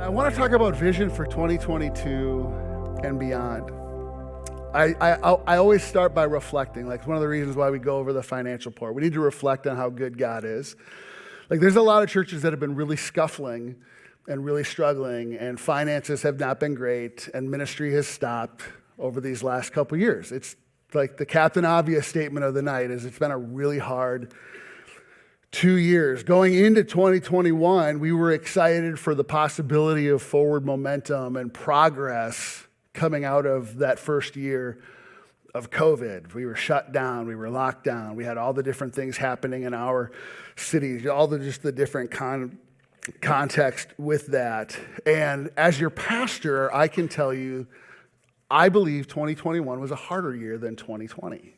I want to talk about vision for 2022 and beyond. I always start by reflecting. Like, it's one of the reasons why we go over the financial part. We need to reflect on how good God is. Like, there's a lot of churches that have been really scuffling and really struggling, and finances have not been great, and ministry has stopped over these last couple years. It's like the Captain Obvious statement of the night is it's been a really hard 2 years. Going into 2021, we were excited for the possibility of forward momentum and progress coming out of that first year of COVID. We were shut down, we were locked down, we had all the different things happening in our cities, just the different context with that. And as your pastor, I can tell you, I believe 2021 was a harder year than 2020.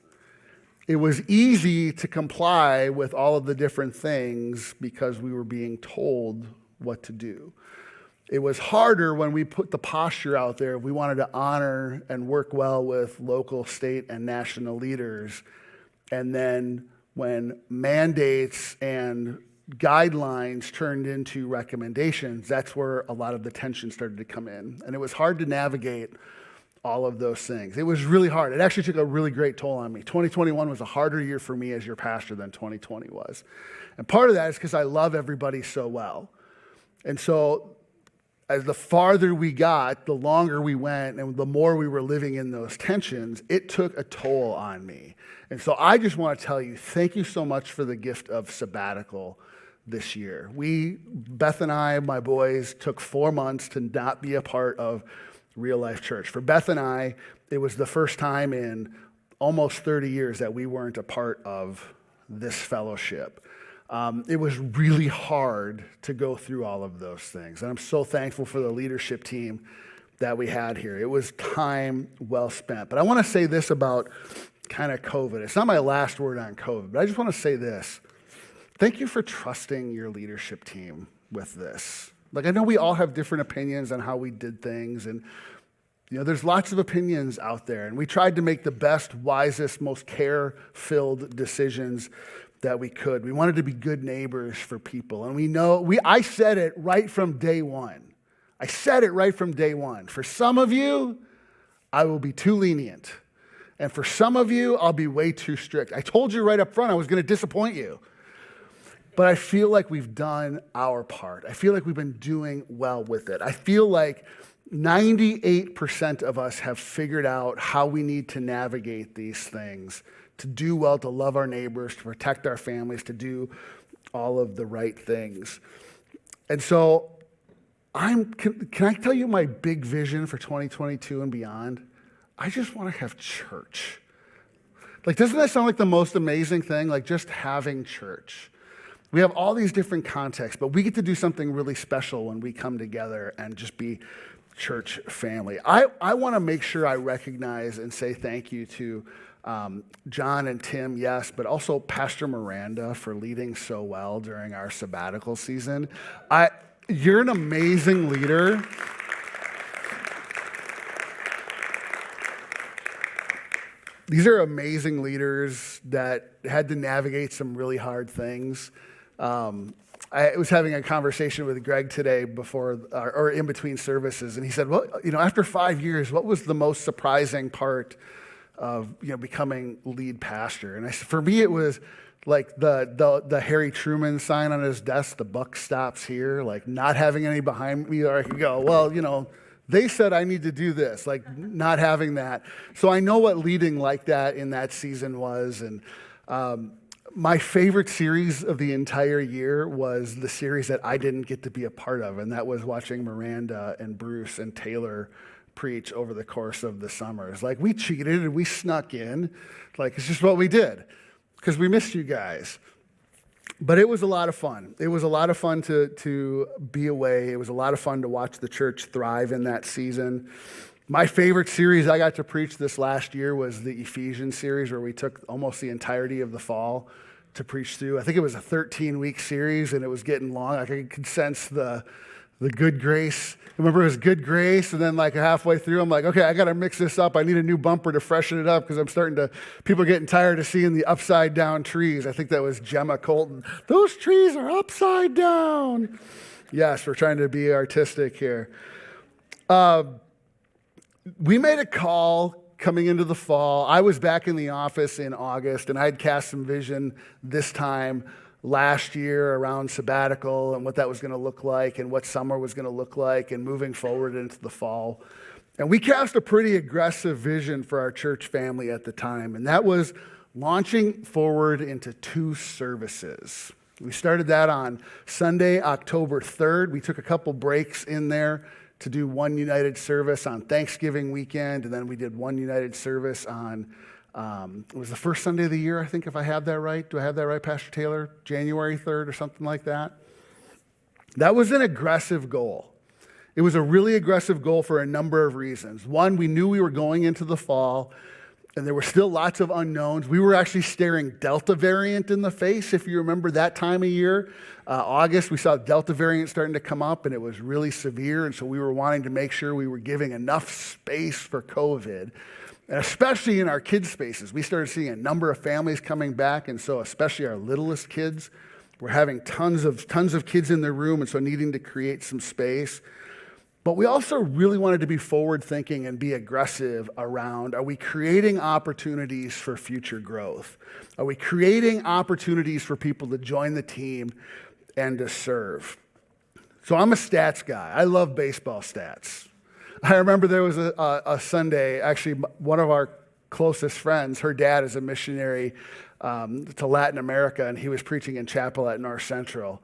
It was easy to comply with all of the different things because we were being told what to do. It was harder when we put the posture out there. We wanted to honor and work well with local, state, and national leaders. And then when mandates and guidelines turned into recommendations, that's where a lot of the tension started to come in. And it was hard to navigate all of those things. It was really hard. It actually took a really great toll on me. 2021 was a harder year for me as your pastor than 2020 was. And part of that is because I love everybody so well. And so as the farther we got, the longer we went, and the more we were living in those tensions, it took a toll on me. And so I just want to tell you, thank you so much for the gift of sabbatical this year. Beth and I, my boys, took 4 months to not be a part of Real Life Church. For Beth and I, it was the first time in almost 30 years that we weren't a part of this fellowship. It was really hard to go through all of those things. And I'm so thankful for the leadership team that we had here. It was time well spent. But I want to say this about kind of COVID. It's not my last word on COVID, but I just want to say this. Thank you for trusting your leadership team with this. Like, I know we all have different opinions on how we did things, and there's lots of opinions out there, and we tried to make the best, wisest, most care-filled decisions that we could. We wanted to be good neighbors for people, and I said it right from day one. For some of you, I will be too lenient, and for some of you, I'll be way too strict. I told you right up front I was going to disappoint you. But I feel like we've done our part. I feel like we've been doing well with it. I feel like 98% of us have figured out how we need to navigate these things, to do well, to love our neighbors, to protect our families, to do all of the right things. And so can I tell you my big vision for 2022 and beyond? I just want to have church. Like, doesn't that sound like the most amazing thing? Like, just having church. We have all these different contexts, but we get to do something really special when we come together and just be church family. I want to make sure I recognize and say thank you to John and Tim, yes, but also Pastor Miranda for leading so well during our sabbatical season. You're an amazing leader. These are amazing leaders that had to navigate some really hard things. I was having a conversation with Greg today or in between services, and he said, well, after 5 years, what was the most surprising part of, becoming lead pastor? And I said, for me, it was like the Harry Truman sign on his desk, the buck stops here, like not having any behind me, or I could go, well, they said I need to do this, like not having that. So I know what leading like that in that season was, and my favorite series of the entire year was the series that I didn't get to be a part of, and that was watching Miranda and Bruce and Taylor preach over the course of the summers. Like, we cheated and we snuck in. Like, it's just what we did because we missed you guys. But it was a lot of fun. It was a lot of fun to be away. It was a lot of fun to watch the church thrive in that season. My favorite series I got to preach this last year was the Ephesians series, where we took almost the entirety of the fall to preach through. I think it was a 13-week series, and it was getting long. I could sense the good grace. Remember, it was good grace, and then like halfway through, I'm like, okay, I got to mix this up. I need a new bumper to freshen it up because people are getting tired of seeing the upside down trees. I think that was Gemma Colton. Those trees are upside down. Yes, we're trying to be artistic here. We made a call coming into the fall. I was back in the office in August, and I had cast some vision this time last year around sabbatical and what that was going to look like and what summer was going to look like and moving forward into the fall. And we cast a pretty aggressive vision for our church family at the time, and that was launching forward into 2 services. We started that on Sunday, October 3rd. We took a couple breaks in there to do one United service on Thanksgiving weekend, and then we did one United service on, it was the first Sunday of the year, I think, if I have that right. Do I have that right, Pastor Taylor? January 3rd or something like that? That was an aggressive goal. It was a really aggressive goal for a number of reasons. One, we knew we were going into the fall, and there were still lots of unknowns. We were actually staring Delta variant in the face, if you remember that time of year. August, we saw Delta variant starting to come up, and it was really severe, and so we were wanting to make sure we were giving enough space for COVID, and especially in our kids' spaces. We started seeing a number of families coming back, and so especially our littlest kids were having tons of kids in their room, and so needing to create some space. But we also really wanted to be forward-thinking and be aggressive around, are we creating opportunities for future growth? Are we creating opportunities for people to join the team and to serve? So I'm a stats guy. I love baseball stats. I remember there was a Sunday, actually one of our closest friends, her dad is a missionary to Latin America, and he was preaching in chapel at North Central.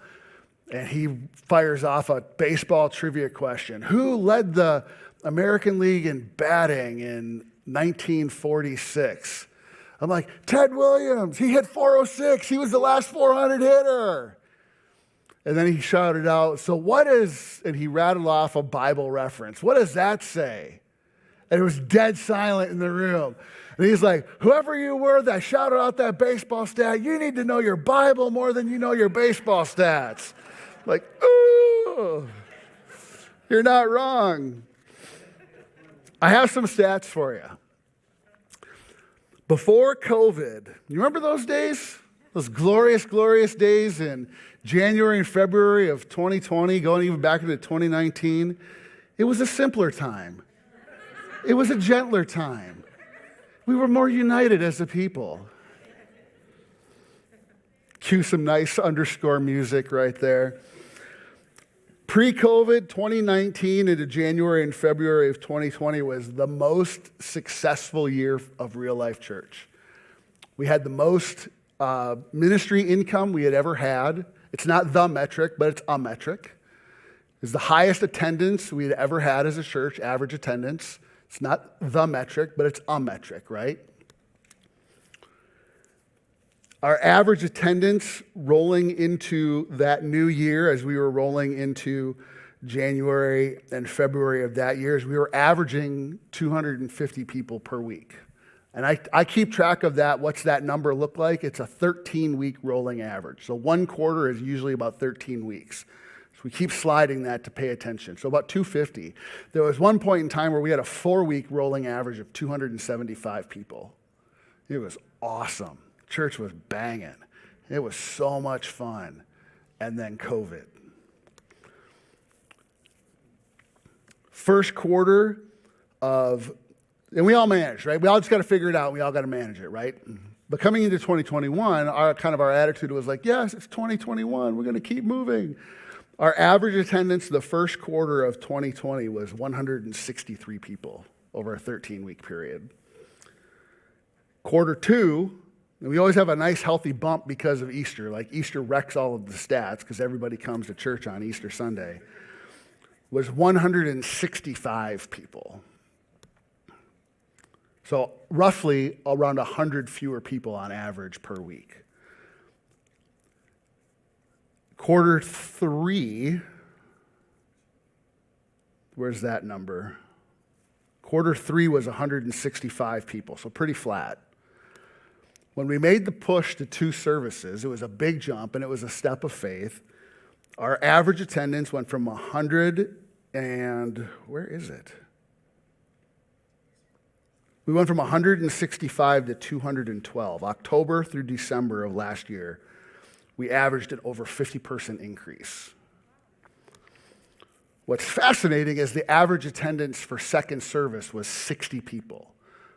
And he fires off a baseball trivia question. Who led the American League in batting in 1946? I'm like, Ted Williams. He hit 406. He was the last 400 hitter. And then he shouted out, so what is, and he rattled off a Bible reference. What does that say? And it was dead silent in the room. And he's like, whoever you were that shouted out that baseball stat, you need to know your Bible more than you know your baseball stats. Like, ooh, you're not wrong. I have some stats for you. Before COVID, you remember those days? Those glorious, glorious days in January and February of 2020, going even back into 2019? It was a simpler time. It was a gentler time. We were more united as a people. Cue some nice underscore music right there. Pre-COVID, 2019 into January and February of 2020 was the most successful year of Real Life Church. We had the most ministry income we had ever had. It's not the metric, but it's a metric. It's the highest attendance we had ever had as a church, average attendance. It's not the metric, but it's a metric, right? Our average attendance rolling into that new year, as we were rolling into January and February of that year, is we were averaging 250 people per week. And I keep track of that. What's that number look like? It's a 13-week rolling average. So one quarter is usually about 13 weeks. So we keep sliding that to pay attention. So about 250. There was one point in time where we had a 4-week rolling average of 275 people. It was awesome. Church was banging. It was so much fun. And then COVID. First quarter of, and we all managed, right? We all just got to figure it out. We all got to manage it, right? But coming into 2021, our attitude was like, yes, it's 2021. We're going to keep moving. Our average attendance the first quarter of 2020 was 163 people over a 13-week period. Quarter two, and we always have a nice healthy bump because of Easter. Like Easter wrecks all of the stats because everybody comes to church on Easter Sunday. Was 165 people. So roughly around 100 fewer people on average per week. Quarter three, where's that number? Quarter three was 165 people, so pretty flat. When we made the push to 2 services, it was a big jump and it was a step of faith. Our average attendance went from 100 and, where is it? We went from 165 to 212. October through December of last year, we averaged an over 50% increase. What's fascinating is the average attendance for second service was 60 people.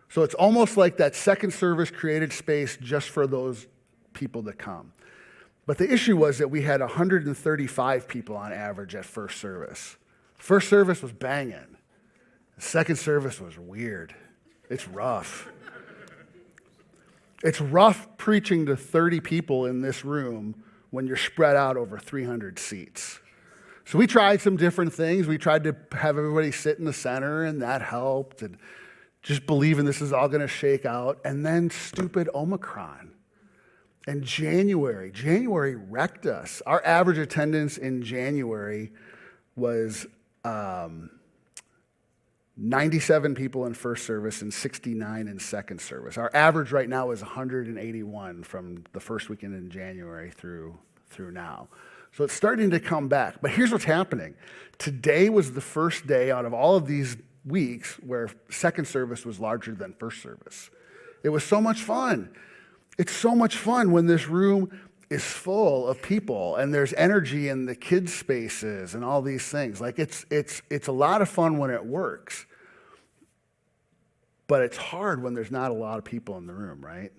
So it's almost like that second service created space just for those people to come. But the issue was that we had 135 people on average at first service. First service was banging. The second service was weird. It's rough. It's rough preaching to 30 people in this room when you're spread out over 300 seats. So we tried some different things. We tried to have everybody sit in the center, and that helped, and just believing this is all going to shake out. And then stupid Omicron. And January wrecked us. Our average attendance in January was 97 people in first service and 69 in second service. Our average right now is 181 from the first weekend in January through now. So it's starting to come back. But here's what's happening. Today was the first day out of all of these weeks where second service was larger than first service. It was so much fun. It's so much fun when this room is full of people and there's energy in the kids' spaces and all these things. Like it's a lot of fun when it works. But it's hard when there's not a lot of people in the room, right?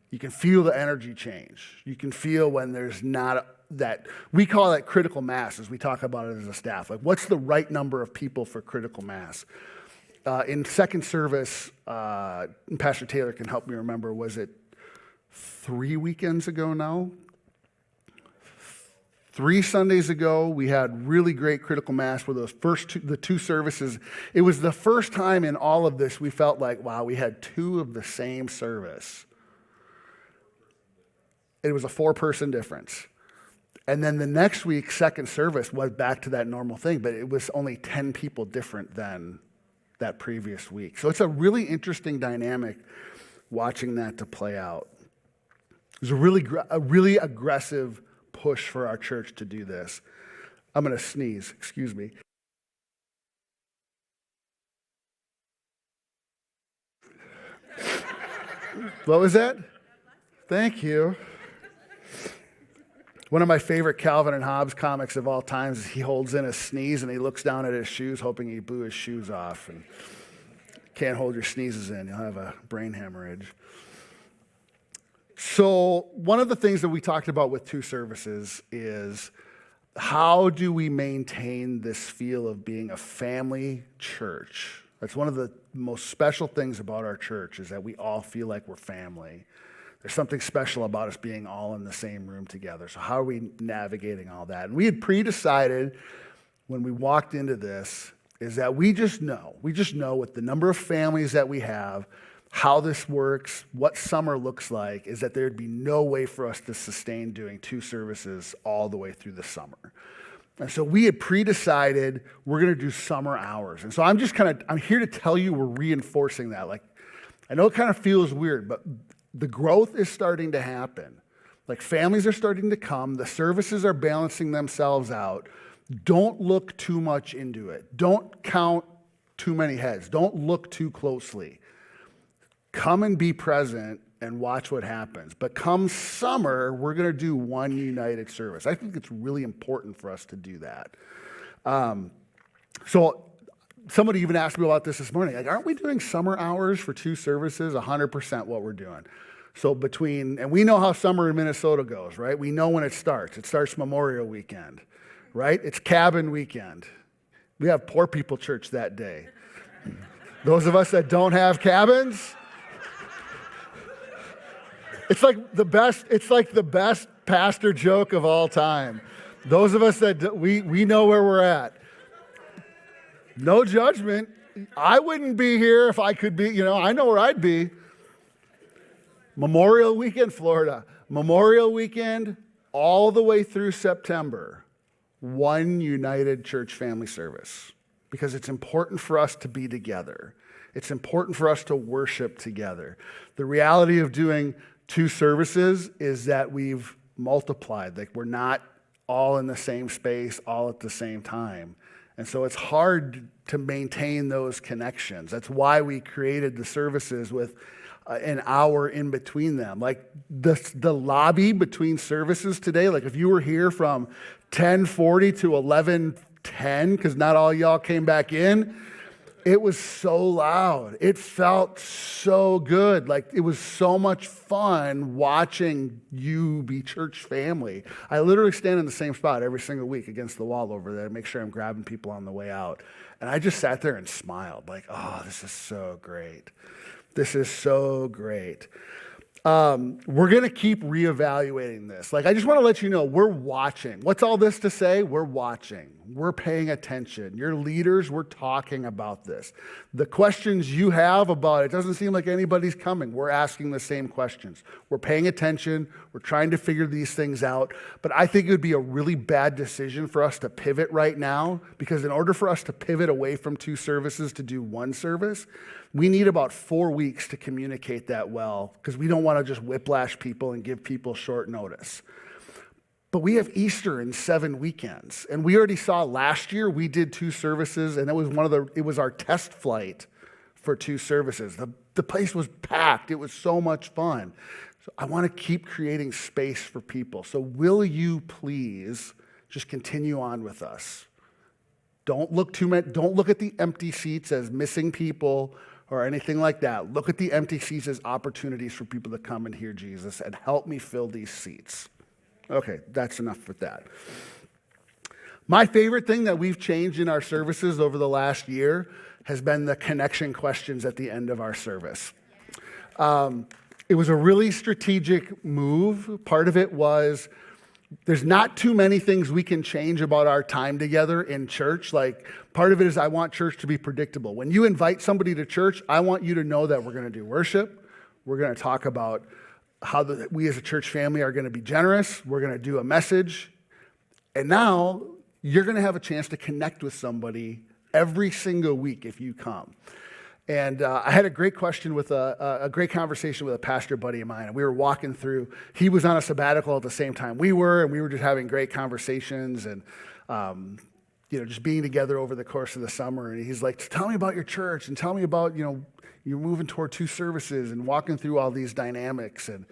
You can feel the energy change. You can feel when there's not that, we call that critical mass as we talk about it as a staff. Like, what's the right number of people for critical mass? In second service, Pastor Taylor can help me remember, was it 3 weekends ago now? 3 Sundays ago, we had really great critical mass for those the two services. It was the first time in all of this we felt like, wow, we had 2 of the same service. It was a 4-person difference. And then the next week, second service was back to that normal thing, but it was only 10 people different than that previous week. So it's a really interesting dynamic watching that to play out. It was a really aggressive push for our church to do this. I'm going to sneeze, excuse me. What was that? Thank you. One of my favorite Calvin and Hobbes comics of all times is he holds in a sneeze and he looks down at his shoes hoping he blew his shoes off. And can't hold your sneezes in, you'll have a brain hemorrhage. So one of the things that we talked about with 2 services is how do we maintain this feel of being a family church? That's one of the most special things about our church is that we all feel like we're family. There's something special about us being all in the same room together. So how are we navigating all that? And we had pre-decided when we walked into this is that we just know with the number of families that we have, how this works, what summer looks like, is that there'd be no way for us to sustain doing 2 services all the way through the summer. And so we had pre-decided we're going to do summer hours. And so I'm here to tell you we're reinforcing that. Like, I know it kind of feels weird, but the growth is starting to happen. Like, families are starting to come. The services are balancing themselves out. Don't look too much into it. Don't count too many heads. Don't look too closely. Come and be present and watch what happens. But come summer, we're going to do one united service. I think it's really important for us to do that. So somebody even asked me about this morning. Like, aren't we doing summer hours for 2 services? 100% what we're doing. So and we know how summer in Minnesota goes, right? We know when it starts. It starts Memorial Weekend, right? It's cabin weekend. We have poor people church that day. Those of us that don't have cabins, it's like the best pastor joke of all time. Those of us that we know where we're at. No judgment. I wouldn't be here if I could be, I know where I'd be. Memorial Weekend, Florida. Memorial Weekend, all the way through September, one united church family service. Because it's important for us to be together. It's important for us to worship together. The reality of doing 2 services is that we've multiplied. Like, we're not all in the same space, all at the same time. And so it's hard to maintain those connections. That's why we created the services with an hour in between them. Like, the lobby between services today, like if you were here from 10:40 to 11:10 10 because not all y'all came back in. It was so loud. It felt so good. Like it was so much fun watching you be church family. I literally stand in the same spot every single week against the wall over there to make sure I'm grabbing people on the way out. And I just sat there and smiled like, oh, this is so great. This is so great. We're going to keep reevaluating this. Like, I just want to let you know, we're watching. What's all this to say? We're watching. We're paying attention. Your leaders, we're talking about this. The questions you have about it doesn't seem like anybody's coming. We're asking the same questions. We're paying attention. We're trying to figure these things out. But I think it would be a really bad decision for us to pivot right now, because in order for us to pivot away from 2 services to do 1 service, we need about 4 weeks to communicate that well, because we don't want to just whiplash people and give people short notice. But we have Easter in 7 weekends, and we already saw last year we did 2 services, and it was our test flight for 2 services. The place was packed. It was so much fun. So I want to keep creating space for people. So will you please just continue on with us? Don't look at the empty seats as missing people or anything like that. Look at the empty seats as opportunities for people to come and hear Jesus, and help me fill these seats. Okay, that's enough with that. My favorite thing that we've changed in our services over the last year has been the connection questions at the end of our service. It was a really strategic move. Part of it was there's not too many things we can change about our time together in church. Like, part of it is I want church to be predictable. When you invite somebody to church, I want you to know that we're going to do worship. We're going to talk about how we as a church family are going to be generous. We're going to do a message. And now you're going to have a chance to connect with somebody every single week if you come. And I had a great question with a great conversation with a pastor buddy of mine. And we were walking through. He was on a sabbatical at the same time we were, and we were just having great conversations and just being together over the course of the summer. And he's like, "Tell me about your church, and tell me about you're moving toward 2 services and walking through all these dynamics." And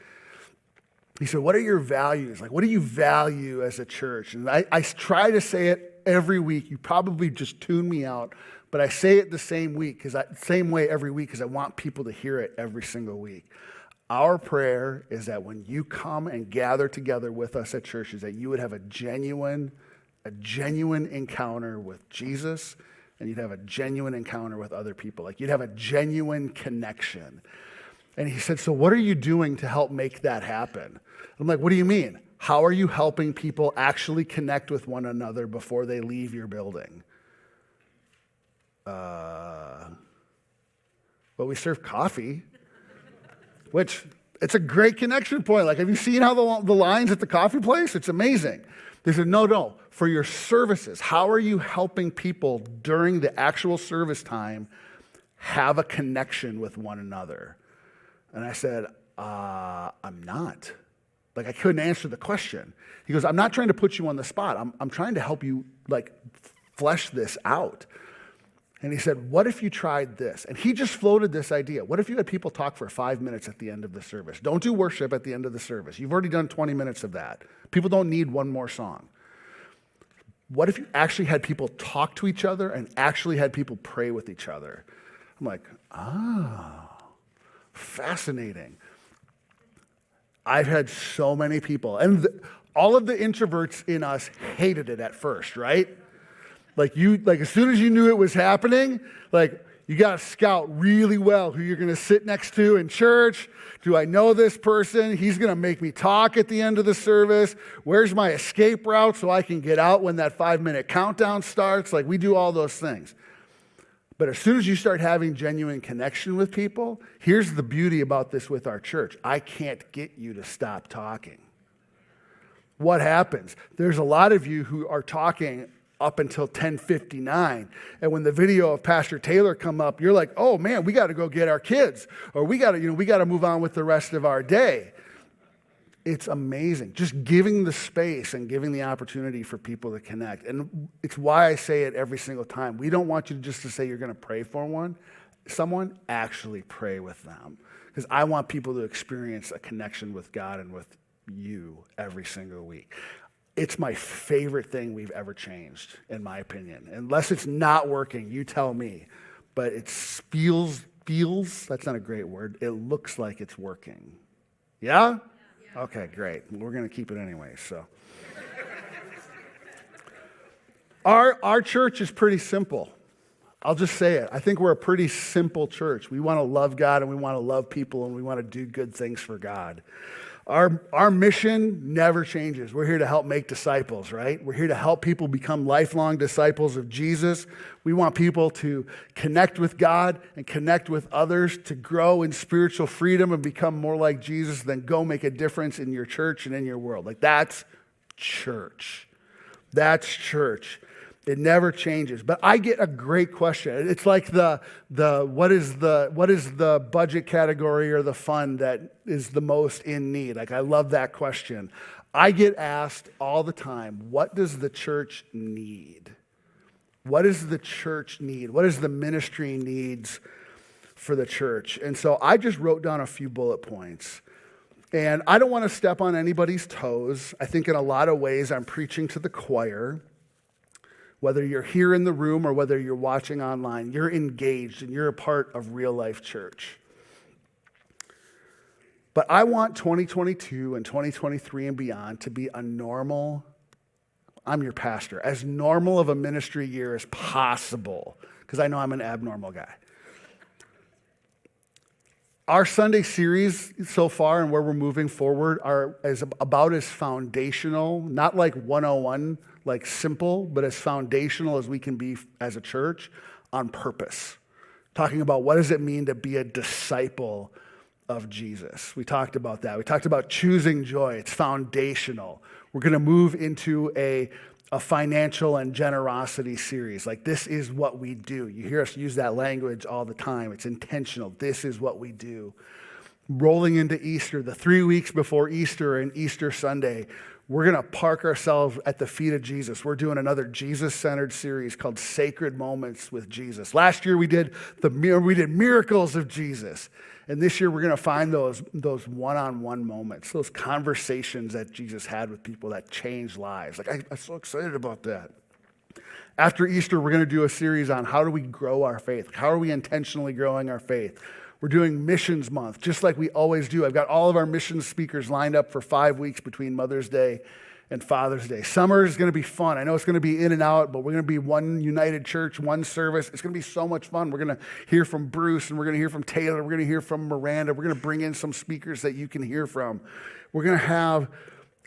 he said, "What are your values? Like, what do you value as a church?" And I try to say it every week. You probably just tune me out. But I say it the same way every week because I want people to hear it every single week. Our prayer is that when you come and gather together with us at church, is that you would have a genuine encounter with Jesus, and you'd have a genuine encounter with other people. Like, you'd have a genuine connection. And he said, "So what are you doing to help make that happen?" I'm like, "What do you mean? How are you helping people actually connect with one another before they leave your building?" Well, we serve coffee, which it's a great connection point. Like, have you seen how the lines at the coffee place? It's amazing. They said, no, for your services, how are you helping people during the actual service time have a connection with one another? And I said, I'm not. Like, I couldn't answer the question. He goes, "I'm not trying to put you on the spot. I'm trying to help you, like, flesh this out." And he said, "What if you tried this?" And he just floated this idea. What if you had people talk for 5 minutes at the end of the service? Don't do worship at the end of the service. You've already done 20 minutes of that. People don't need one more song. What if you actually had people talk to each other and actually had people pray with each other? I'm like, fascinating. I've had so many people, and all of the introverts in us hated it at first, right? Like, as soon as you knew it was happening, like, you got to scout really well who you're going to sit next to in church. Do I know this person? He's going to make me talk at the end of the service. Where's my escape route so I can get out when that 5-minute countdown starts? Like, we do all those things. But as soon as you start having genuine connection with people, here's the beauty about this with our church. I can't get you to stop talking. What happens? There's a lot of you who are talking up until 10:59. And when the video of Pastor Taylor come up, you're like, "Oh man, we got to go get our kids," or we got to move on with the rest of our day. It's amazing. Just giving the space and giving the opportunity for people to connect. And it's why I say it every single time. We don't want you just to say you're going to pray for someone, actually pray with them. Because I want people to experience a connection with God and with you every single week. It's my favorite thing we've ever changed, in my opinion. Unless it's not working, you tell me. But it feels, that's not a great word. It looks like it's working. Yeah? Okay, great. We're going to keep it anyway, so. Our church is pretty simple. I'll just say it. I think we're a pretty simple church. We want to love God and we want to love people and we want to do good things for God. Our mission never changes. We're here to help make disciples, right? We're here to help people become lifelong disciples of Jesus. We want people to connect with God and connect with others, to grow in spiritual freedom and become more like Jesus, then go make a difference in your church and in your world. Like, that's church. That's church. It never changes. But I get a great question. It's like what is the budget category or the fund that is the most in need? Like, I love that question. I get asked all the time, what does the church need? What does the church need? What is the ministry needs for the church? And so I just wrote down a few bullet points. And I don't want to step on anybody's toes. I think in a lot of ways I'm preaching to the choir. Whether you're here in the room or whether you're watching online, you're engaged and you're a part of real life church. But I want 2022 and 2023 and beyond to be a normal, I'm your pastor, as normal of a ministry year as possible, because I know I'm an abnormal guy. Our Sunday series so far and where we're moving forward is about as foundational, not like 101, like simple, but as foundational as we can be as a church on purpose. Talking about what does it mean to be a disciple of Jesus. We talked about that. We talked about choosing joy. It's foundational. We're going to move into a financial and generosity series. Like, this is what we do. You hear us use that language all the time. It's intentional. This is what we do. Rolling into Easter, the 3 weeks before Easter and Easter Sunday, we're going to park ourselves at the feet of Jesus. We're doing another Jesus-centered series called Sacred Moments with Jesus. Last year we did miracles of Jesus. And this year we're going to find those one-on-one moments, those conversations that Jesus had with people that changed lives. Like, I'm so excited about that. After Easter, we're going to do a series on how do we grow our faith? How are we intentionally growing our faith? We're doing Missions Month, just like we always do. I've got all of our missions speakers lined up for 5 weeks between Mother's Day and Father's Day. Summer is going to be fun. I know it's going to be in and out, but we're going to be one united church, one service. It's going to be so much fun. We're going to hear from Bruce, and we're going to hear from Taylor. We're going to hear from Miranda. We're going to bring in some speakers that you can hear from. We're going to have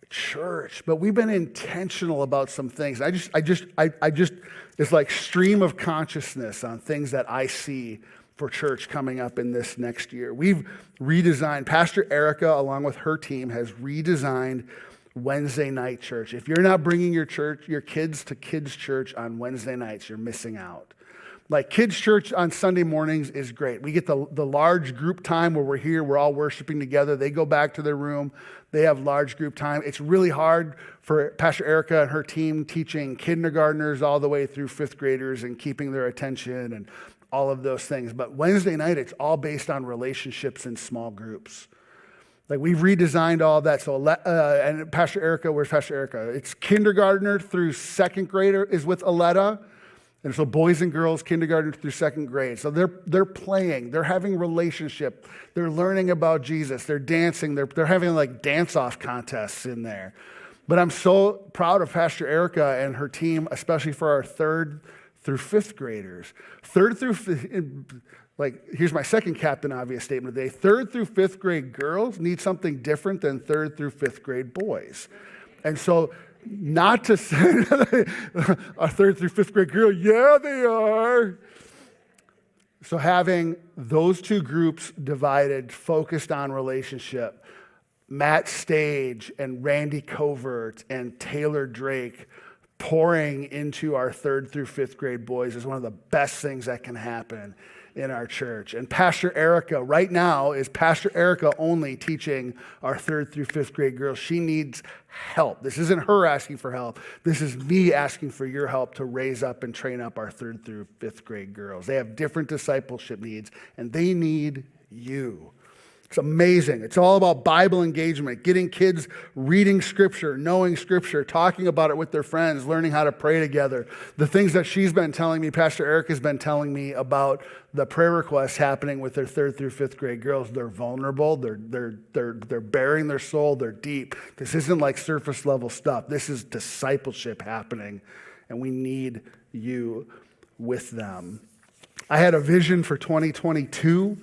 church, but we've been intentional about some things. I just, it's like stream of consciousness on things that I see for church coming up in this next year. We've redesigned, Pastor Erica, along with her team, has redesigned Wednesday night church. If you're not bringing your kids to kids church on Wednesday nights, you're missing out. Like, kids church on Sunday mornings is great. We get the large group time where we're here, we're all worshiping together. They go back to their room. They have large group time. It's really hard for Pastor Erica and her team teaching kindergartners all the way through fifth graders and keeping their attention and all of those things. But Wednesday night, it's all based on relationships in small groups. Like, we've redesigned all of that. So, and Pastor Erica, where's Pastor Erica? It's kindergartner through second grader is with Aletta. And so boys and girls, kindergarten through second grade. So they're playing, they're having relationship, they're learning about Jesus, they're dancing, they're having like dance-off contests in there. But I'm so proud of Pastor Erica and her team, especially for our third through fifth graders. Here's my second Captain Obvious statement today. Third through fifth grade girls need something different than third through fifth grade boys. And so, not to say a third through fifth grade girl, yeah, they are. So having those two groups divided, focused on relationship, Matt Stage and Randy Covert and Taylor Drake pouring into our third through fifth grade boys is one of the best things that can happen in our church. And Pastor Erica, right now, is Pastor Erica only teaching our third through fifth grade girls. She needs help. This isn't her asking for help. This is me asking for your help to raise up and train up our third through fifth grade girls. They have different discipleship needs, and they need you. It's amazing. It's all about Bible engagement, getting kids reading Scripture, knowing Scripture, talking about it with their friends, learning how to pray together. The things that she's been telling me, Pastor Eric has been telling me about the prayer requests happening with their 3rd through 5th grade girls. They're vulnerable. They're bearing their soul. They're deep. This isn't like surface level stuff. This is discipleship happening, and we need you with them. I had a vision for 2022.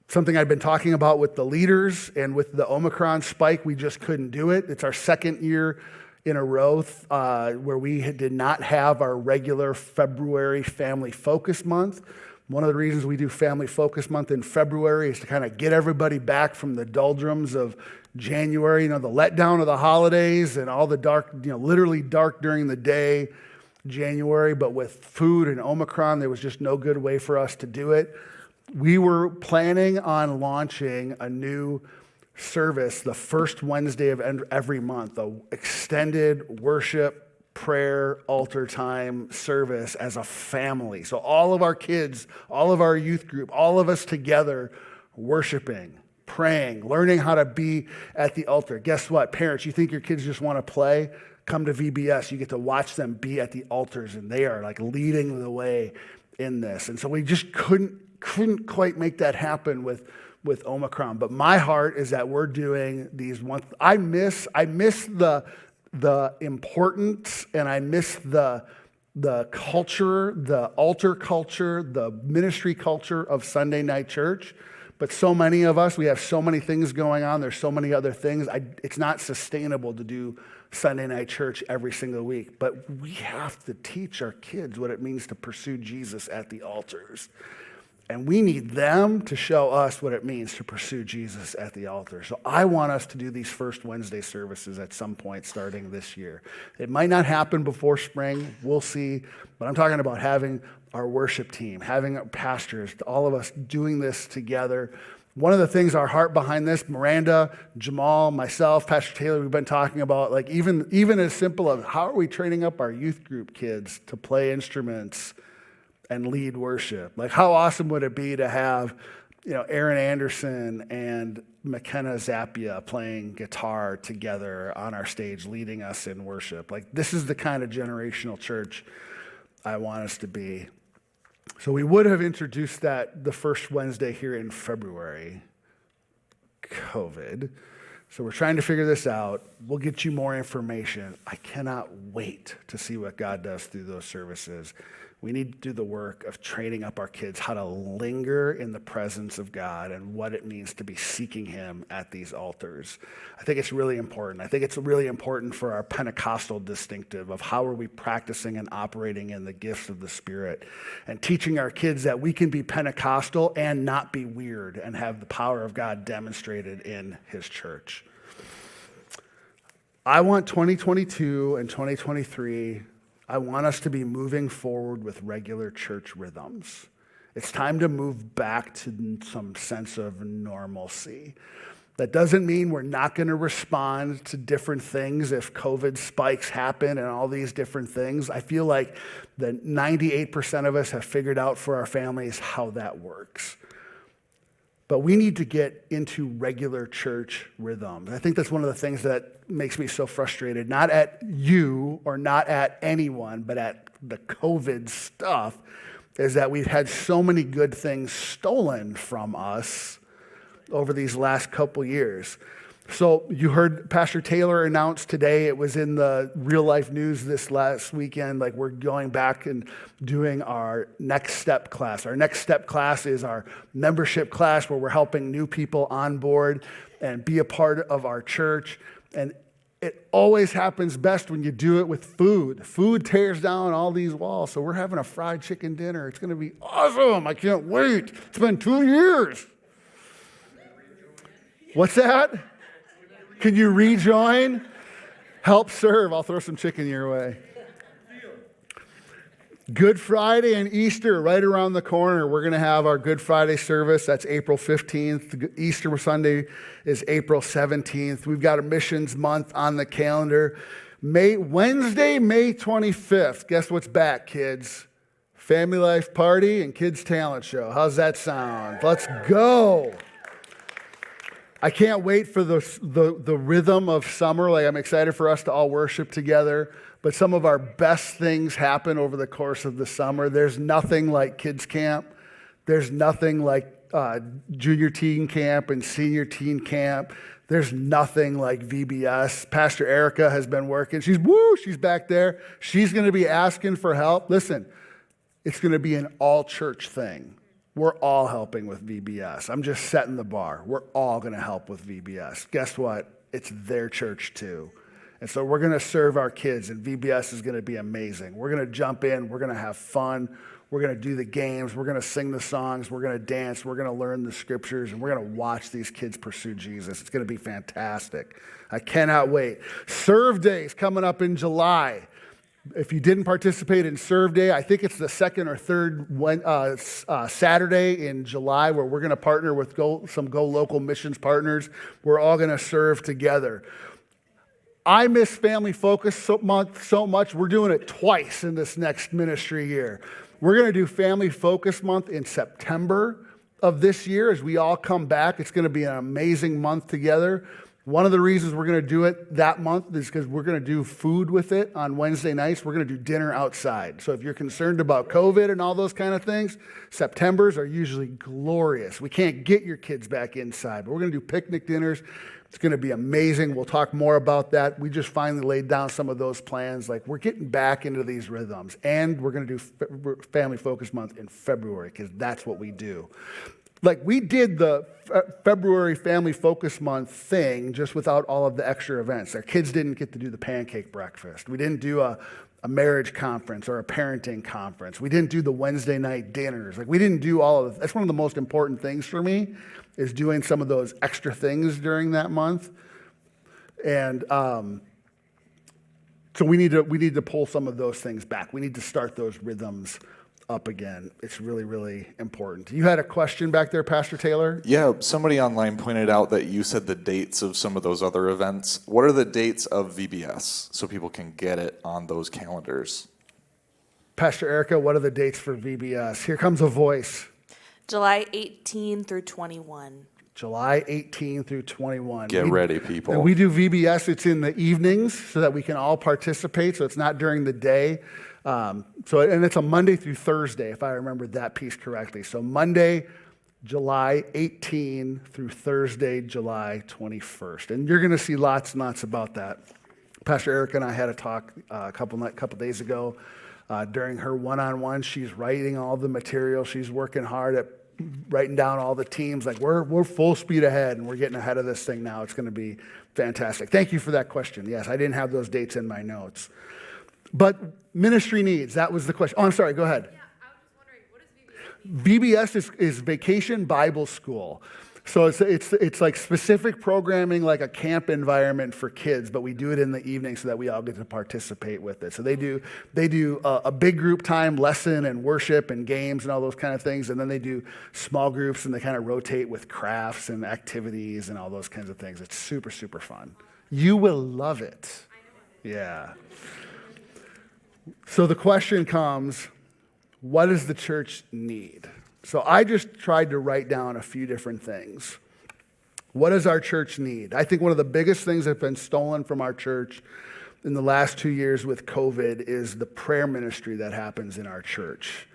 Something I've been talking about with the leaders, and with the Omicron spike, we just couldn't do it. It's our 2nd year in a row where we did not have our regular February Family Focus Month. One of the reasons we do Family Focus Month in February is to kind of get everybody back from the doldrums of January, the letdown of the holidays and all the dark, literally dark during the day, January. But with food and Omicron, there was just no good way for us to do it. We were planning on launching a new service the first Wednesday of every month, an extended worship, prayer, altar time service as a family. So all of our kids, all of our youth group, all of us together worshiping, praying, learning how to be at the altar. Guess what, parents, you think your kids just want to play? Come to VBS. You get to watch them be at the altars, and they are like leading the way in this. And so we just couldn't quite make that happen with Omicron. But my heart is that we're doing these I miss the importance, and I miss the culture, the altar culture, the ministry culture of Sunday night church. But so many of us, we have so many things going on. There's so many other things. It's not sustainable to do Sunday night church every single week. But we have to teach our kids what it means to pursue Jesus at the altars. And we need them to show us what it means to pursue Jesus at the altar. So I want us to do these first Wednesday services at some point starting this year. It might not happen before spring. We'll see. But I'm talking about having our worship team, having our pastors, all of us doing this together. One of the things, our heart behind this, Miranda, Jamal, myself, Pastor Taylor, we've been talking about, like even as simple as how are we training up our youth group kids to play instruments and lead worship? Like, how awesome would it be to have, Aaron Anderson and McKenna Zappia playing guitar together on our stage, leading us in worship? Like, this is the kind of generational church I want us to be. So we would have introduced that the first Wednesday here in February. COVID. So we're trying to figure this out. We'll get you more information. I cannot wait to see what God does through those services. We need to do the work of training up our kids how to linger in the presence of God and what it means to be seeking Him at these altars. I think it's really important. I think it's really important for our Pentecostal distinctive of how are we practicing and operating in the gifts of the Spirit, and teaching our kids that we can be Pentecostal and not be weird and have the power of God demonstrated in His church. I want 2022 and 2023, I want us to be moving forward with regular church rhythms. It's time to move back to some sense of normalcy. That doesn't mean we're not going to respond to different things if COVID spikes happen and all these different things. I feel like the 98% of us have figured out for our families how that works. But we need to get into regular church rhythms. I think that's one of the things that makes me so frustrated, not at you or not at anyone, but at the COVID stuff, is that we've had so many good things stolen from us over these last couple years. So you heard Pastor Taylor announce today, it was in the real life news this last weekend, like we're going back and doing our Next Step class. Our Next Step class is our membership class where we're helping new people on board and be a part of our church. And it always happens best when you do it with food. Food tears down all these walls. So we're having a fried chicken dinner. It's going to be awesome. I can't wait. It's been 2 years. What's that? Can you rejoin? Help serve. I'll throw some chicken your way. Good Friday and Easter right around the corner. We're going to have our Good Friday service. That's April 15th. Easter Sunday is April 17th. We've got a missions month on the calendar. Wednesday, May 25th. Guess what's back, kids? Family Life Party and Kids Talent Show. How's that sound? Let's go. I can't wait for the rhythm of summer. Like, I'm excited for us to all worship together. But some of our best things happen over the course of the summer. There's nothing like kids camp. There's nothing like junior teen camp and senior teen camp. There's nothing like VBS. Pastor Erica has been working. She's back there. She's going to be asking for help. Listen, it's going to be an all-church thing. We're all helping with VBS. I'm just setting the bar. We're all going to help with VBS. Guess what? It's their church too. And so we're going to serve our kids, and VBS is going to be amazing. We're going to jump in. We're going to have fun. We're going to do the games. We're going to sing the songs. We're going to dance. We're going to learn the scriptures, and we're going to watch these kids pursue Jesus. It's going to be fantastic. I cannot wait. Serve Day is coming up in July. If you didn't participate in Serve Day, I think it's the second or third Saturday in July where we're going to partner with some Go Local missions partners. We're all going to serve together. I miss Family Focus Month so much, we're doing it twice in this next ministry year. We're going to do Family Focus Month in September of this year as we all come back. It's going to be an amazing month together. One of the reasons we're going to do it that month is because we're going to do food with it on Wednesday nights. We're going to do dinner outside. So if you're concerned about COVID and all those kind of things, Septembers are usually glorious. We can't get your kids back inside, but we're going to do picnic dinners. It's going to be amazing. We'll talk more about that. We just finally laid down some of those plans. Like, we're getting back into these rhythms, and we're going to do Family Focus Month in February because that's what we do. Like, we did the February Family Focus Month thing just without all of the extra events. Our kids didn't get to do the pancake breakfast. We didn't do a marriage conference or a parenting conference. We didn't do the Wednesday night dinners. Like, we didn't do all of it. That's one of the most important things for me, is doing some of those extra things during that month. And so we need to pull some of those things back. We need to start those rhythms up again. It's really, really important. You had a question back there, Pastor Taylor? Yeah, somebody online pointed out that you said the dates of some of those other events. What are the dates of VBS so people can get it on those calendars? Pastor Erica, what are the dates for VBS? Here comes a voice. July 18 through 21. July 18 through 21. Get ready, people. And we do VBS. It's in the evenings so that we can all participate, so it's not during the day. And it's a Monday through Thursday, if I remember that piece correctly. So Monday, July 18 through Thursday, July 21st. And you're going to see lots and lots about that. Pastor Erica and I had a talk a couple days ago during her one-on-one. She's writing all the material. She's working hard at writing down all the teams. Like, we're full speed ahead, and we're getting ahead of this thing now. It's going to be fantastic. Thank you for that question. Yes, I didn't have those dates in my notes. But ministry needs, that was the question. Oh, I'm sorry, go ahead. Yeah, I was just wondering, what is VBS? VBS is Vacation Bible School. So it's like specific programming, like a camp environment for kids, but we do it in the evening so that we all get to participate with it. So they do a big group time lesson and worship and games and all those kind of things, and then they do small groups and they kind of rotate with crafts and activities and all those kinds of things. It's super, super fun. You will love it. Yeah. So the question comes, what does the church need? So I just tried to write down a few different things. What does our church need? I think one of the biggest things that have been stolen from our church in the last 2 years with COVID is the prayer ministry that happens in our church.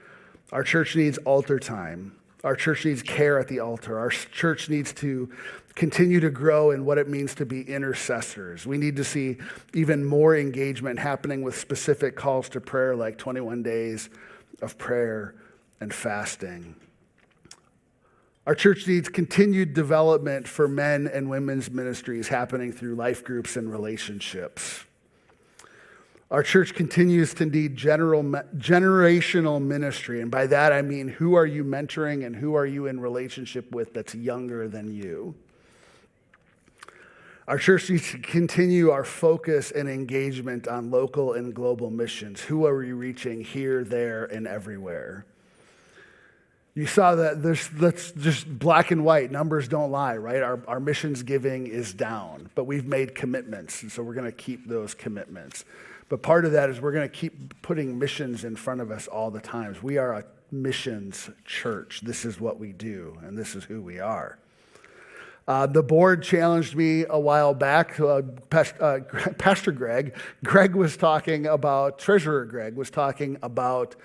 Our church needs altar time. Our church needs care at the altar. Our church needs to continue to grow in what it means to be intercessors. We need to see even more engagement happening with specific calls to prayer, like 21 days of prayer and fasting. Our church needs continued development for men and women's ministries happening through life groups and relationships. Our church continues to need generational ministry, and by that I mean, who are you mentoring and who are you in relationship with that's younger than you? Our church needs to continue our focus and engagement on local and global missions. Who are we reaching here, there, and everywhere? You saw that that's just black and white. Numbers don't lie, right? Our missions giving is down, but we've made commitments, and so we're going to keep those commitments. But part of that is we're going to keep putting missions in front of us all the time. We are a missions church. This is what we do, and this is who we are. The board challenged me a while back. Pastor Greg was talking about, Treasurer Greg was talking about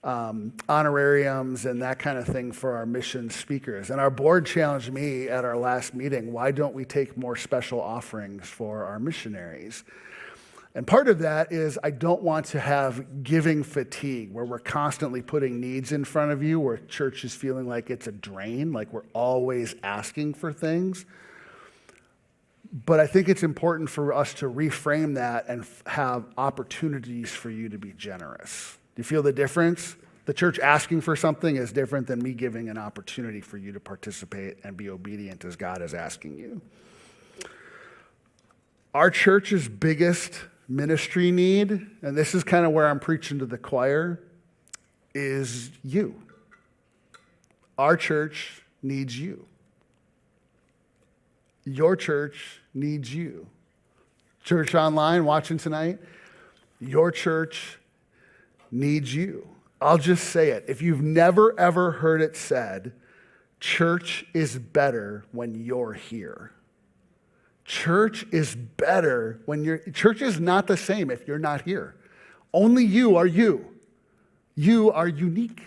honorariums and that kind of thing for our mission speakers. And our board challenged me at our last meeting, why don't we take more special offerings for our missionaries? And part of that is I don't want to have giving fatigue where we're constantly putting needs in front of you, where church is feeling like it's a drain, like we're always asking for things. But I think it's important for us to reframe that and have opportunities for you to be generous. Do you feel the difference? The church asking for something is different than me giving an opportunity for you to participate and be obedient as God is asking you. Our church's biggest ministry need, and this is kind of where I'm preaching to the choir, is you. Our church needs you. Your church needs you. Church online watching tonight, your church needs you. I'll just say it. If you've never ever heard it said, church is better when you're here. Church is better when church is not the same if you're not here. Only you are you. You are unique.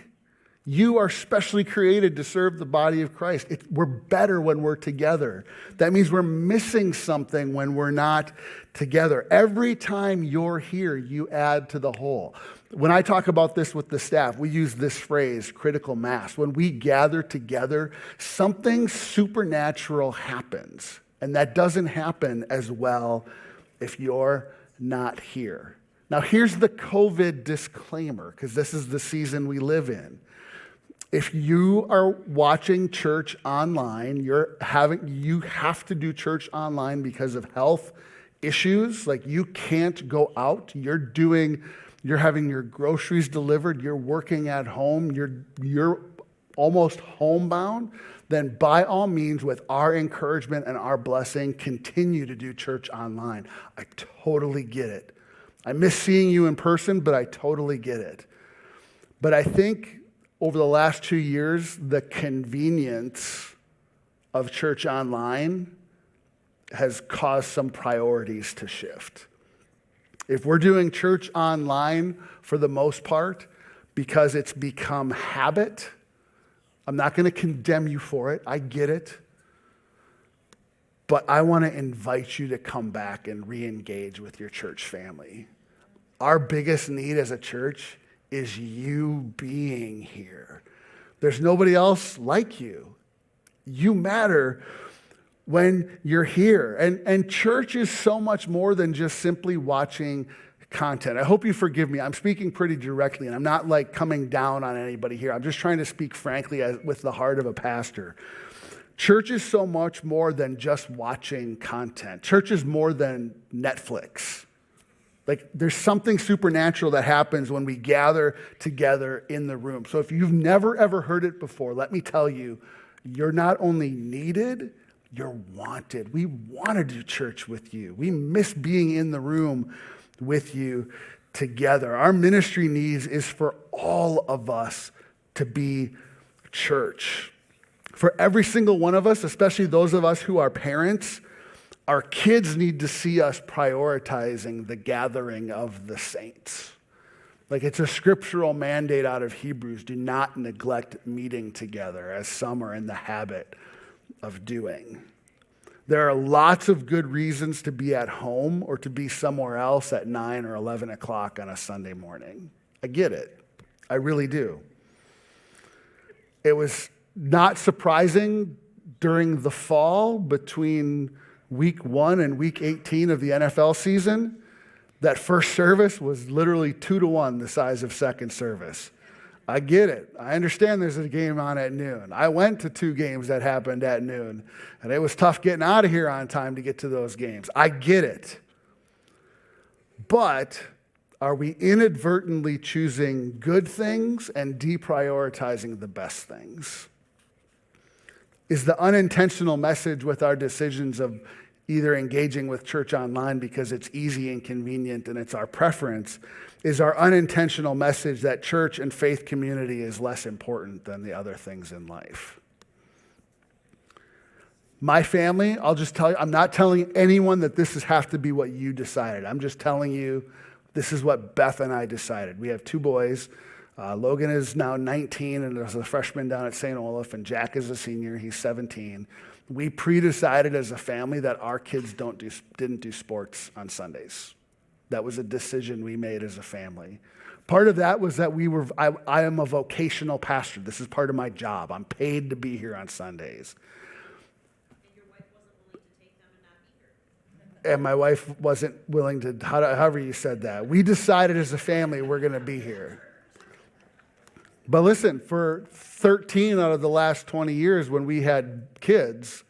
You are specially created to serve the body of Christ. We're better when we're together. That means we're missing something when we're not together. Every time you're here, you add to the whole. When I talk about this with the staff, we use this phrase, critical mass. When we gather together, something supernatural happens. And that doesn't happen as well if you're not here. Now, here's the COVID disclaimer, because this is the season we live in. If you are watching church online, you have to do church online because of health issues. Like you can't go out. You're having your groceries delivered. You're working at home. You're almost homebound. Then by all means, with our encouragement and our blessing, continue to do church online. I totally get it. I miss seeing you in person, but I totally get it. But I think over the last 2 years, the convenience of church online has caused some priorities to shift. If we're doing church online for the most part because it's become habit, I'm not going to condemn you for it. I get it. But I want to invite you to come back and re-engage with your church family. Our biggest need as a church is you being here. There's nobody else like you. You matter when you're here. And church is so much more than just simply watching content. I hope you forgive me. I'm speaking pretty directly, and I'm not like coming down on anybody here. I'm just trying to speak frankly with the heart of a pastor. Church is so much more than just watching content. Church is more than Netflix. Like there's something supernatural that happens when we gather together in the room. So if you've never ever heard it before, let me tell you, you're not only needed, you're wanted. We want to do church with you. We miss being in the room with you together. Our ministry needs is for all of us to be church. For every single one of us, especially those of us who are parents, our kids need to see us prioritizing the gathering of the saints. Like it's a scriptural mandate out of Hebrews, do not neglect meeting together as some are in the habit of doing. There are lots of good reasons to be at home or to be somewhere else at 9 or 11 o'clock on a Sunday morning. I get it. I really do. It was not surprising during the fall between week 1 and week 18 of the NFL season that first service was literally 2-to-1 the size of second service. I get it. I understand there's a game on at noon. I went to 2 games that happened at noon, and it was tough getting out of here on time to get to those games. I get it. But are we inadvertently choosing good things and deprioritizing the best things? Is the unintentional message with our decisions of either engaging with church online because it's easy and convenient and it's our preference, is our unintentional message that church and faith community is less important than the other things in life. My family, I'll just tell you, I'm not telling anyone that this has to be what you decided. I'm just telling you this is what Beth and I decided. We have 2 boys. Logan is now 19 and is a freshman down at St. Olaf, and Jack is a senior. He's 17. We pre-decided as a family that our kids didn't do sports on Sundays. That was a decision we made as a family. Part of that was that I am a vocational pastor. This is part of my job. I'm paid to be here on Sundays. And my wife wasn't willing to, however you said that. We decided as a family we're going to be here. But listen, for 13 out of the last 20 years when we had kids,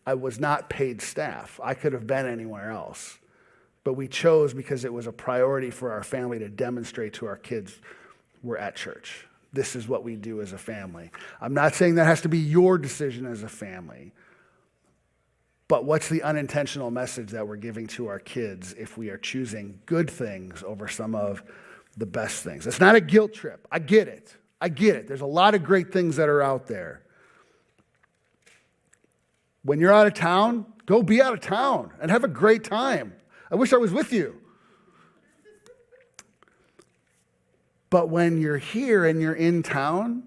I was not paid staff. I could have been anywhere else. But we chose because it was a priority for our family to demonstrate to our kids we're at church. This is what we do as a family. I'm not saying that has to be your decision as a family. But what's the unintentional message that we're giving to our kids if we are choosing good things over some of the best things? It's not a guilt trip. I get it. There's a lot of great things that are out there. When you're out of town, go be out of town and have a great time. I wish I was with you. But when you're here and you're in town,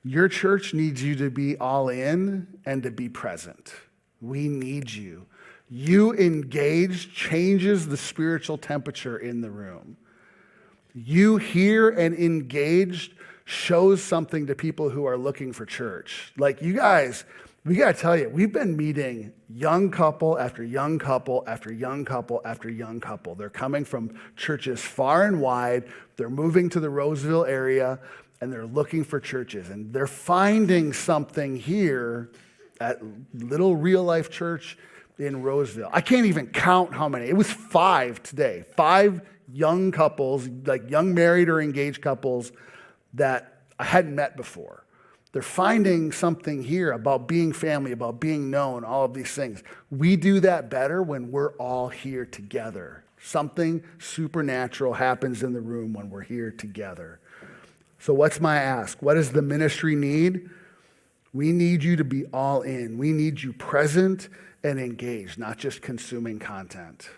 your church needs you to be all in and to be present. We need you. You engaged changes the spiritual temperature in the room. You here and engaged shows something to people who are looking for church. Like you guys, we got to tell you, we've been meeting young couple after young couple after young couple after young couple. They're coming from churches far and wide. They're moving to the Roseville area and they're looking for churches. And they're finding something here at Little Real Life Church in Roseville. I can't even count how many. It was 5 today. 5 young couples, like young married or engaged couples that I hadn't met before. They're finding something here about being family, about being known, all of these things. We do that better when we're all here together. Something supernatural happens in the room when we're here together. So what's my ask? What does the ministry need? We need you to be all in. We need you present and engaged, not just consuming content.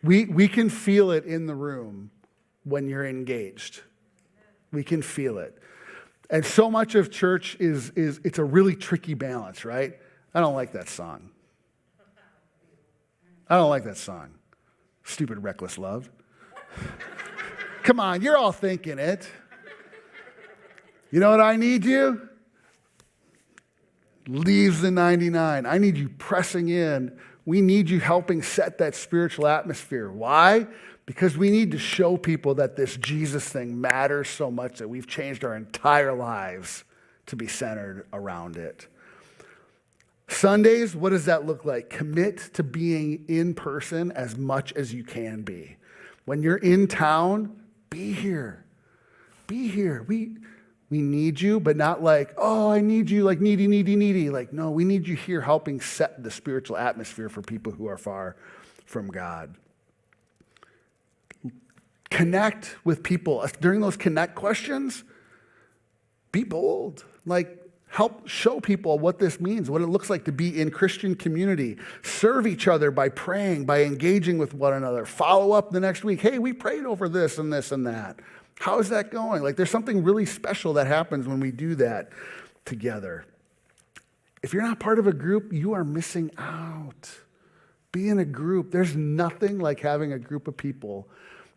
We can feel it in the room when you're engaged. We can feel it. And so much of church is it's a really tricky balance, right? I don't like that song. Stupid Reckless Love. Come on, you're all thinking it. You know what I need you? Leaves the 99. I need you pressing in. We need you helping set that spiritual atmosphere. Why? Because we need to show people that this Jesus thing matters so much that we've changed our entire lives to be centered around it. Sundays, what does that look like? Commit to being in person as much as you can be. When you're in town, be here. Be here. We need you, but not like, oh, I need you, like needy. Like, no, we need you here helping set the spiritual atmosphere for people who are far from God. Connect with people. During those connect questions, be bold. Like, help show people what this means, what it looks like to be in Christian community. Serve each other by praying, by engaging with one another. Follow up the next week. Hey, we prayed over this and this and that. How is that going? Like, there's something really special that happens when we do that together. If you're not part of a group, you are missing out. Be in a group. There's nothing like having a group of people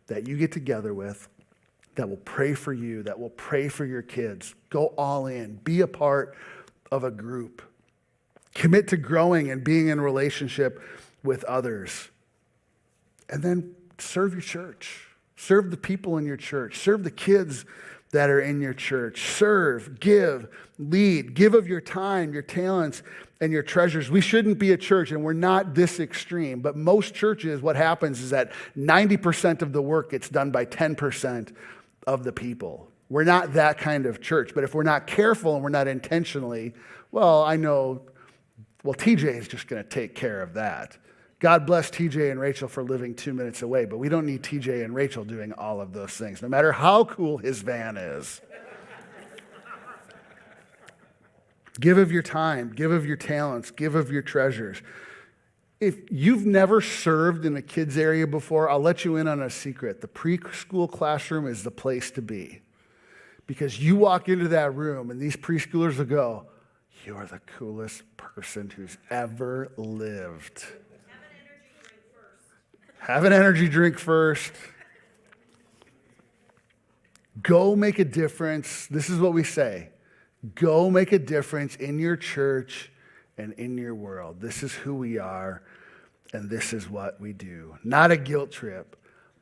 that you get together with that will pray for you, that will pray for your kids. Go all in. Be a part of a group. Commit to growing and being in relationship with others. And then serve your church. Serve the people in your church. Serve the kids that are in your church. Serve, give, lead. Give of your time, your talents, and your treasures. We shouldn't be a church, and we're not this extreme, but most churches, what happens is that 90% of the work gets done by 10% of the people. We're not that kind of church, but if we're not careful and we're not intentionally, well, I know Well, TJ is just going to take care of that. God bless TJ and Rachel for living 2 minutes away, but we don't need TJ and Rachel doing all of those things, no matter how cool his van is. Give of your time, give of your talents, give of your treasures. If you've never served in a kids area before, I'll let you in on a secret. The preschool classroom is the place to be. Because you walk into that room and these preschoolers will go, "You're the coolest person who's ever lived." Have an energy drink first. Go make a difference. This is what we say. Go make a difference in your church and in your world. This is who we are, and this is what we do. Not a guilt trip,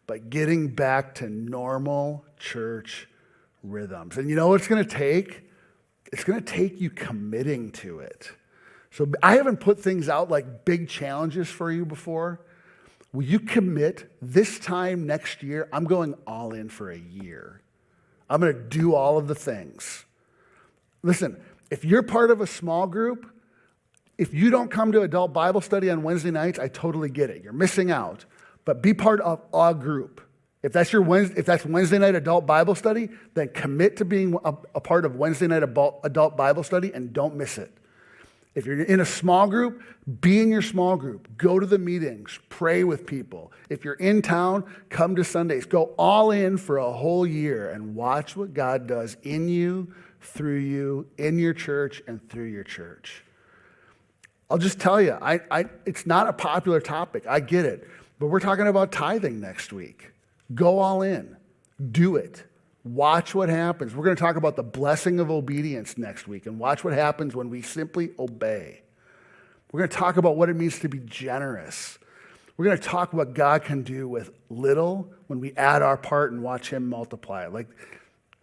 but getting back to normal church rhythms. And you know what it's going to take? It's going to take you committing to it. So I haven't put things out like big challenges for you before. Will you commit this time next year? I'm going all in for a year. I'm going to do all of the things. Listen, if you're part of a small group, if you don't come to adult Bible study on Wednesday nights, I totally get it. You're missing out. But be part of a group. If that's Wednesday night adult Bible study, then commit to being a part of Wednesday night adult Bible study and don't miss it. If you're in a small group, be in your small group. Go to the meetings. Pray with people. If you're in town, come to Sundays. Go all in for a whole year and watch what God does in you, through you, in your church, and through your church. I'll just tell you, it's not a popular topic. I get it. But we're talking about tithing next week. Go all in. Do it. Watch what happens. We're going to talk about the blessing of obedience next week and watch what happens when we simply obey. We're going to talk about what it means to be generous. We're going to talk what God can do with little when we add our part and watch him multiply it. Like,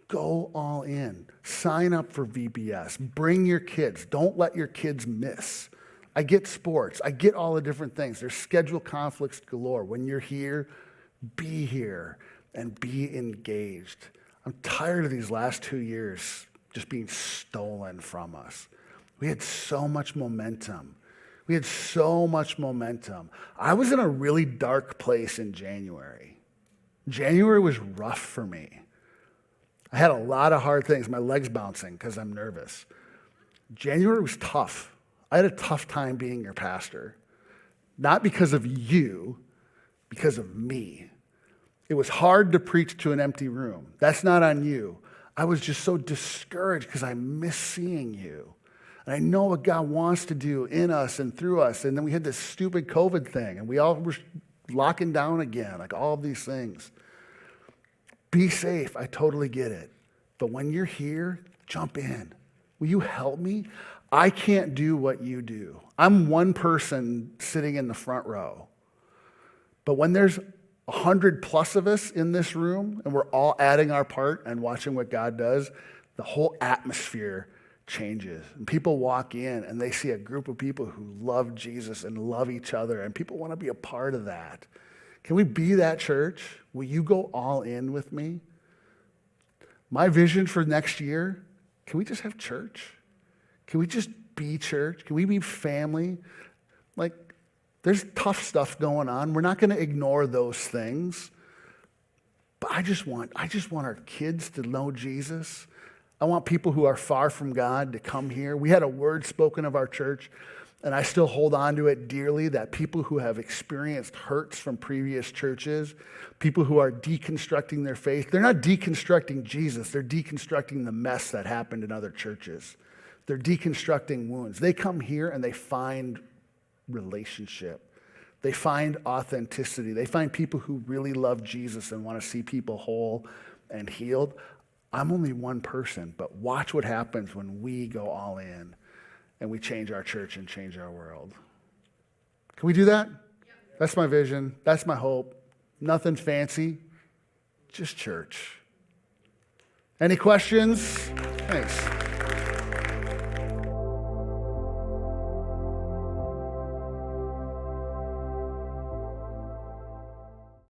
go all in. Sign up for VBS. Bring your kids. Don't let your kids miss. I get sports. I get all the different things. There's schedule conflicts galore. When you're here, be here and be engaged. I'm tired of these last 2 years just being stolen from us. We had so much momentum. I was in a really dark place in January. January was rough for me. I had a lot of hard things. My leg's bouncing because I'm nervous. January was tough. I had a tough time being your pastor. Not because of you, because of me. It was hard to preach to an empty room. That's not on you. I was just so discouraged because I miss seeing you. And I know what God wants to do in us and through us. And then we had this stupid COVID thing, and we all were locking down again, like all of these things. Be safe. I totally get it. But when you're here, jump in. Will you help me? I can't do what you do. I'm one person sitting in the front row. But when there's 100 plus of us in this room and we're all adding our part and watching what God does, the whole atmosphere changes. And people walk in and they see a group of people who love Jesus and love each other, and people want to be a part of that. Can we be that church? Will you go all in with me? My vision for next year, can we just have church? Can we just be church? Can we be family? Like, there's tough stuff going on. We're not going to ignore those things. But I just want our kids to know Jesus. I want people who are far from God to come here. We had a word spoken of our church, and I still hold on to it dearly, that people who have experienced hurts from previous churches, people who are deconstructing their faith, they're not deconstructing Jesus, they're deconstructing the mess that happened in other churches. They're deconstructing wounds. They come here and they find relationship. They find authenticity. They find people who really love Jesus and want to see people whole and healed. I'm only one person, but watch what happens when we go all in and we change our church and change our world. Can we do that? That's my vision. That's my hope. Nothing fancy, just church. Any questions? Thanks.